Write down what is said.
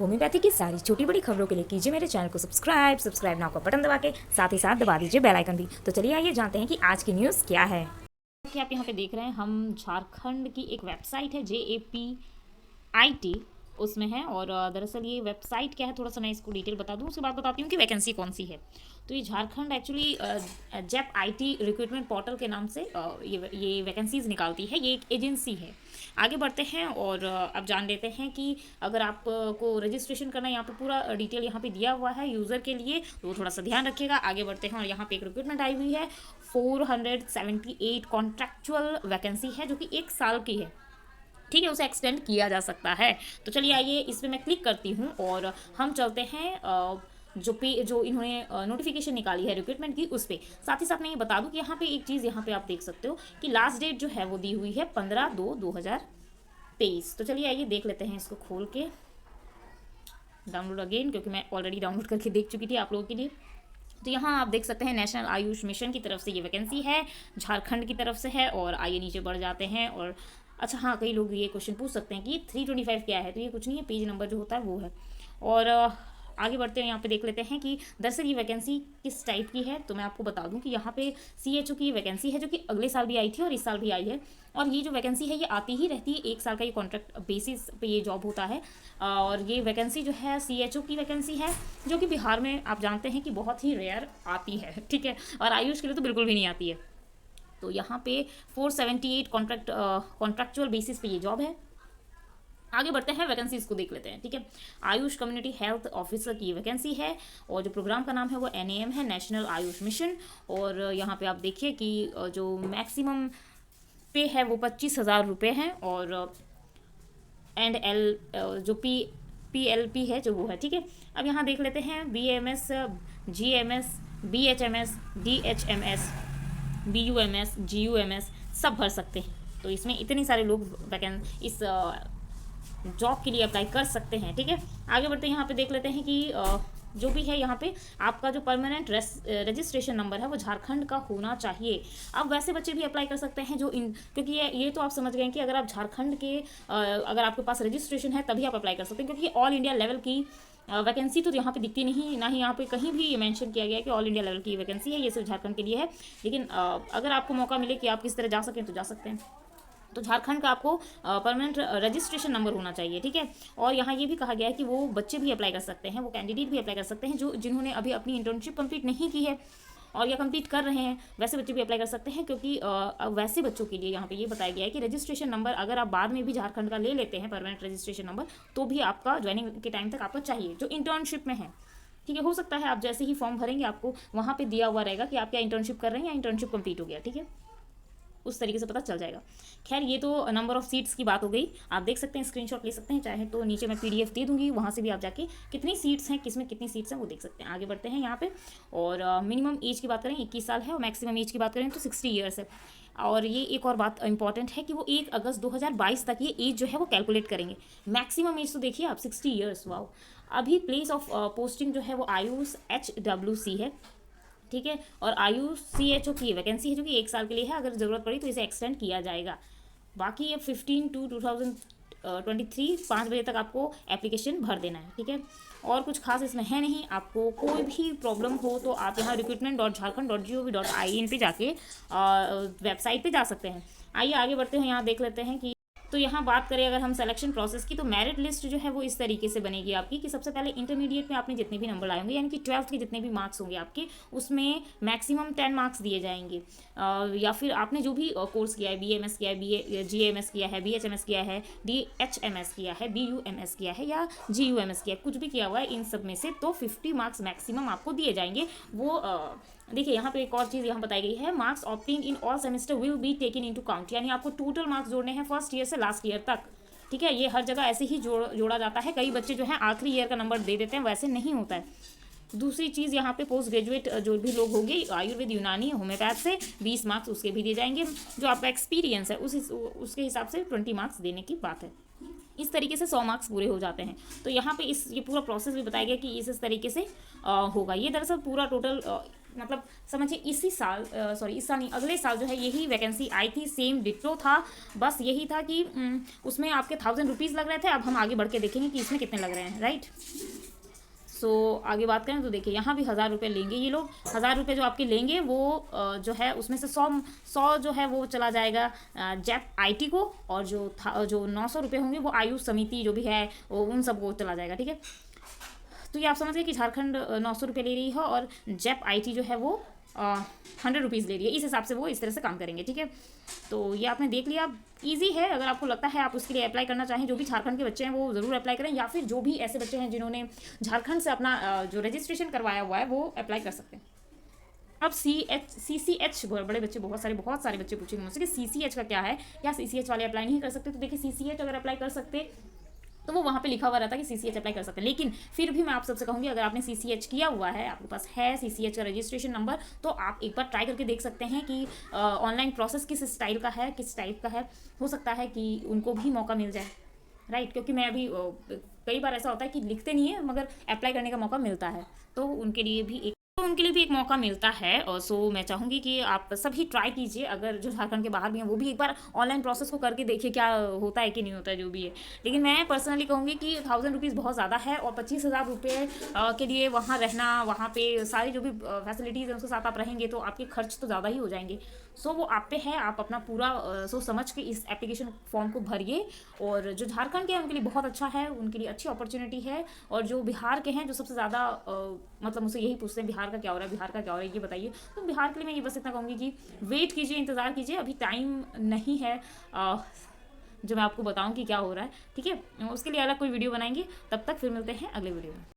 Homeopathy की सारी छोटी बड़ी खबरों के लिए कीजिए मेरे चैनल को सब्सक्राइब नाउ का बटन दबा के साथ ही साथ दबा दीजिए बेल आइकन भी। तो चलिए आइए जानते हैं कि आज की न्यूज़ क्या है। कि आप यहाँ पे देख रहे हैं, हम झारखंड की एक वेबसाइट है JAPIT उसमें है। और दरअसल ये वेबसाइट क्या है, थोड़ा सा मैं इसको डिटेल बता दूँ, उसके बाद बताती हूँ कि वैकेंसी कौन सी है। तो ये Jharkhand actually JAP IT recruitment portal के नाम से ये वैकेंसीज निकालती है। ये एक एजेंसी है। आगे बढ़ते हैं और अब जान लेते हैं कि अगर आपको रजिस्ट्रेशन करना है, यहाँ पे पूरा डिटेल यहाँ पे दिया हुआ है यूज़र के लिए, तो थोड़ा सा ध्यान रखिएगा। आगे बढ़ते हैं और यहाँ पे एक रिक्रूटमेंट आई हुई है। 478 कॉन्ट्रैक्चुअल वैकेंसी है जो कि 1 साल की है। ठीक है, उसे एक्सटेंड किया जा सकता है। तो चलिए आइए इस पर मैं क्लिक करती हूँ और हम चलते हैं जो इन्होंने नोटिफिकेशन निकाली है रिक्रूटमेंट की उस पर। साथ ही साथ मैं ये बता दूँ कि यहाँ पे एक चीज़ यहाँ पे आप देख सकते हो कि लास्ट डेट जो है वो दी हुई है 15/2/2023। तो चलिए आइए देख लेते हैं इसको खोल के, डाउनलोड अगेन, क्योंकि मैं ऑलरेडी डाउनलोड करके देख चुकी थी आप लोगों के लिए। तो यहाँ आप देख सकते हैं नेशनल आयुष मिशन की तरफ से ये वैकेंसी है, झारखंड की तरफ से है। और आइए नीचे बढ़ जाते हैं। और अच्छा हाँ, कई लोग ये क्वेश्चन पूछ सकते हैं कि 325 क्या है, तो ये कुछ नहीं है, पेज नंबर जो होता है वो है। और आगे बढ़ते हैं, यहाँ पे देख लेते हैं कि दरअसल ये वैकेंसी किस टाइप की है। तो मैं आपको बता दूं कि यहाँ पे CHO की वैकेंसी है जो कि अगले साल भी आई थी और इस साल भी आई है। और ये जो वैकेंसी है ये आती ही रहती है, 1 साल का ये कॉन्ट्रैक्ट बेसिस पे ये जॉब होता है। और ये वैकेंसी जो है CHO की वैकेंसी है, जो कि बिहार में आप जानते हैं कि बहुत ही रेयर आती है। ठीक है, और आयुष के लिए तो बिल्कुल भी नहीं आती है। तो यहाँ पे 478 कॉन्ट्रैक्चुअल बेसिस पे ये जॉब है। आगे बढ़ते हैं, वैकेंसीज को देख लेते हैं। ठीक है, आयुष कम्युनिटी हेल्थ ऑफिसर की वैकेंसी है और जो प्रोग्राम का नाम है वो NAM है, नेशनल आयुष मिशन। और यहाँ पे आप देखिए कि जो मैक्सिमम पे है वो 25,000 रुपये है। और जो PLP है जो वो है। ठीक है, अब यहाँ देख लेते हैं BAMS, GMS, BHMS, DHMS, BUMS, GUMS सब भर सकते हैं। तो इसमें इतने सारे लोग इस जॉब के लिए अप्लाई कर सकते हैं। ठीक है, आगे बढ़ते हैं, यहाँ पे देख लेते हैं कि जो भी है यहाँ पे आपका जो परमानेंट रजिस्ट्रेशन नंबर है वो झारखंड का होना चाहिए। अब वैसे बच्चे भी अप्लाई कर सकते हैं जो क्योंकि ये तो आप समझ गए कि अगर आप झारखंड के अगर आपके पास रजिस्ट्रेशन है तभी आप अप्लाई कर सकते हैं, क्योंकि ऑल इंडिया लेवल की वैकेंसी तो यहाँ पे दिखती नहीं, ना ही यहाँ पे कहीं भी ये मेंशन किया गया है कि ऑल इंडिया लेवल की वैकेंसी है, ये सिर्फ झारखंड के लिए है। लेकिन अगर आपको मौका मिले कि आप किस तरह जा सकें तो जा सकते हैं। तो झारखंड का आपको परमानेंट रजिस्ट्रेशन नंबर होना चाहिए। ठीक है, और यहाँ ये भी कहा गया है कि वो बच्चे भी अप्लाई कर सकते हैं, वो कैंडिडेट भी अप्लाई कर सकते हैं जिन्होंने अभी अपनी इंटर्नशिप कंप्लीट नहीं की है और या कंप्लीट कर रहे हैं, वैसे बच्चे भी अप्लाई कर सकते हैं। क्योंकि वैसे बच्चों के लिए यहाँ पे ये बताया गया है कि रजिस्ट्रेशन नंबर अगर आप बाद में भी झारखंड का ले लेते हैं परमानेंट रजिस्ट्रेशन नंबर, तो भी आपका ज्वाइनिंग के टाइम तक आपको चाहिए जो इंटर्नशिप में है। ठीक है, हो सकता है आप जैसे ही फॉर्म भरेंगे आपको वहाँ पे दिया हुआ रहेगा कि आप क्या इंटर्नशिप कर रहे हैं या इंटर्नशिप कंप्लीट हो गया। ठीक है, उस तरीके से पता चल जाएगा। खैर, ये तो नंबर ऑफ सीट्स की बात हो गई, आप देख सकते हैं, स्क्रीनशॉट ले सकते हैं, चाहे तो नीचे मैं PDF दे दूंगी, वहाँ से भी आप जाके कितनी सीट्स हैं, किसमें कितनी सीट्स हैं वो देख सकते हैं। आगे बढ़ते हैं यहाँ पे, और मिनिमम एज की बात करें 21 साल है और मैक्सिमम एज की बात करें तो 60 ईयर्स है। और ये एक और बात इंपॉर्टेंट है कि वो 1 अगस्त 2022 तक ये एज जो है वो कैलकुलेट करेंगे। मैक्सिमम एज तो देखिए आप 60 ईयर्स, वाओ। अभी प्लेस ऑफ पोस्टिंग जो है वो आयुष HWC है। ठीक है, और आयुष CHO की वैकेंसी है जो कि 1 साल के लिए है, अगर ज़रूरत पड़ी तो इसे एक्सटेंड किया जाएगा। बाकी ये 15/2/2023 5 बजे तक आपको एप्लीकेशन भर देना है। ठीक है, और कुछ खास इसमें है नहीं। आपको कोई भी प्रॉब्लम हो तो आप यहाँ recruitment.jharkhand.gov.in पे जाके वेबसाइट पे जा सकते हैं। आइए आगे बढ़ते हैं, यहाँ देख लेते हैं कि तो यहाँ बात करें अगर हम सिलेक्शन प्रोसेस की, तो मेरिट लिस्ट जो है वो इस तरीके से बनेगी आपकी कि सबसे पहले इंटरमीडिएट में आपने जितने भी नंबर लाए होंगे, यानी कि 12th के जितने भी मार्क्स होंगे आपके, उसमें मैक्सिमम 10 मार्क्स दिए जाएंगे। या फिर आपने जो भी कोर्स किया है, BAMS किया है, GAMS किया है, BHMS किया है, DHMS किया है, BUMS किया है या GUMS किया है, कुछ भी किया हुआ है इन सब में से, तो 50 मार्क्स मैक्सिमम आपको दिए जाएंगे। वो देखिए यहाँ पे एक और चीज़ यहाँ बताई गई है, marks obtain in all semester will be taken into count, यानी आपको टोटल मार्क्स जोड़ने हैं फर्स्ट ईयर से लास्ट ईयर तक। ठीक है, ये हर जगह ऐसे ही जोड़ा जाता है। कई बच्चे जो हैं आखिरी ईयर का नंबर दे देते हैं, वैसे नहीं होता है। दूसरी चीज़ यहाँ पे पोस्ट ग्रेजुएट जो भी लोग होंगे आयुर्वेद, यूनानी, होम्योपैथ से 20 मार्क्स उसके भी दिए जाएंगे। जो आपका एक्सपीरियंस है उसके हिसाब से 20 मार्क्स देने की बात है। इस तरीके से 100 मार्क्स पूरे हो जाते हैं। तो यहाँ पे ये पूरा प्रोसेस भी बताया गया कि इस तरीके से होगा। ये दरअसल पूरा टोटल मतलब समझिए इसी साल इस साल नहीं, अगले साल जो है यही वैकेंसी आई थी, सेम डिट्टो था, बस यही था कि उसमें आपके 1000 रुपीज़ लग रहे थे। अब हम आगे बढ़ के देखेंगे कि इसमें कितने लग रहे हैं, राइट। सो आगे बात करें तो देखिए यहाँ भी 1000 रुपये लेंगे ये लोग। 1000 रुपये जो आपके लेंगे वो जो है उसमें से 100 जो है वो चला जाएगा जैप आईटी को, और जो 900 रुपये होंगे वो आयुष समिति जो भी है वो उन सबको चला जाएगा, ठीक है। तो ये आप समझ गए कि झारखंड 900 रुपये ले रही है और जैप आईटी जो है वो 100 रुपीज़ ले रही है। इस हिसाब से वो इस तरह से काम करेंगे, ठीक है। तो ये आपने देख लिया, इजी है। अगर आपको लगता है आप उसके लिए अप्लाई करना चाहें, जो भी झारखंड के बच्चे हैं वो ज़रूर अप्लाई करें, या फिर जो भी ऐसे बच्चे हैं जिन्होंने झारखंड से अपना जो रजिस्ट्रेशन करवाया हुआ है वो अप्लाई कर सकते हैं। अब CCH बड़े बच्चे बहुत सारे बच्चे पूछेंगे मुझसे कि CCH का क्या है, या CCH वाले अप्लाई नहीं कर सकते। तो देखिए CCH अगर अप्लाई कर सकते तो वो वहाँ पे लिखा हुआ रहता है कि CCH अप्लाई कर सकते हैं, लेकिन फिर भी मैं आप सबसे कहूँगी अगर आपने CCH किया हुआ है, आपके पास है CCH का रजिस्ट्रेशन नंबर, तो आप एक बार ट्राई करके देख सकते हैं कि ऑनलाइन प्रोसेस किस स्टाइल का है, किस टाइप का है। हो सकता है कि उनको भी मौका मिल जाए, राइट। क्योंकि मैं अभी कई बार ऐसा होता है कि लिखते नहीं है मगर अप्लाई करने का मौका मिलता है, तो उनके लिए भी एक मौका मिलता है। और सो मैं चाहूँगी कि आप सभी ट्राई कीजिए, अगर जो झारखंड के बाहर भी हैं वो भी एक बार ऑनलाइन प्रोसेस को करके देखिए क्या होता है कि नहीं होता है, जो भी है। लेकिन मैं पर्सनली कहूँगी कि 1000 रुपीज़ बहुत ज़्यादा है, और 25,000 रुपये के लिए वहाँ रहना, वहाँ पे सारी जो भी फैसिलिटीज़ हैं उसके साथ आप रहेंगे तो आपके खर्च तो ज़्यादा ही हो जाएंगे। सो वो आप पे है, आप अपना पूरा सोच समझ के इस एप्लीकेशन फॉर्म को भरिए। और जो झारखंड के हैं उनके लिए बहुत अच्छा है, उनके लिए अच्छी अपॉर्चुनिटी है। और जो बिहार के हैं, जो सबसे ज़्यादा मतलब मुझसे यही पूछते हैं बिहार का क्या हो रहा है, बिहार का क्या हो रहा है, ये बताइए। तो बिहार के लिए मैं ये बस इतना कहूँगी कि वेट कीजिए, इंतज़ार कीजिए, अभी टाइम नहीं है जो मैं आपको बताऊँ कि क्या हो रहा है, ठीक है। उसके लिए अलग कोई वीडियो बनाएंगे। तब तक फिर मिलते हैं अगले वीडियो में।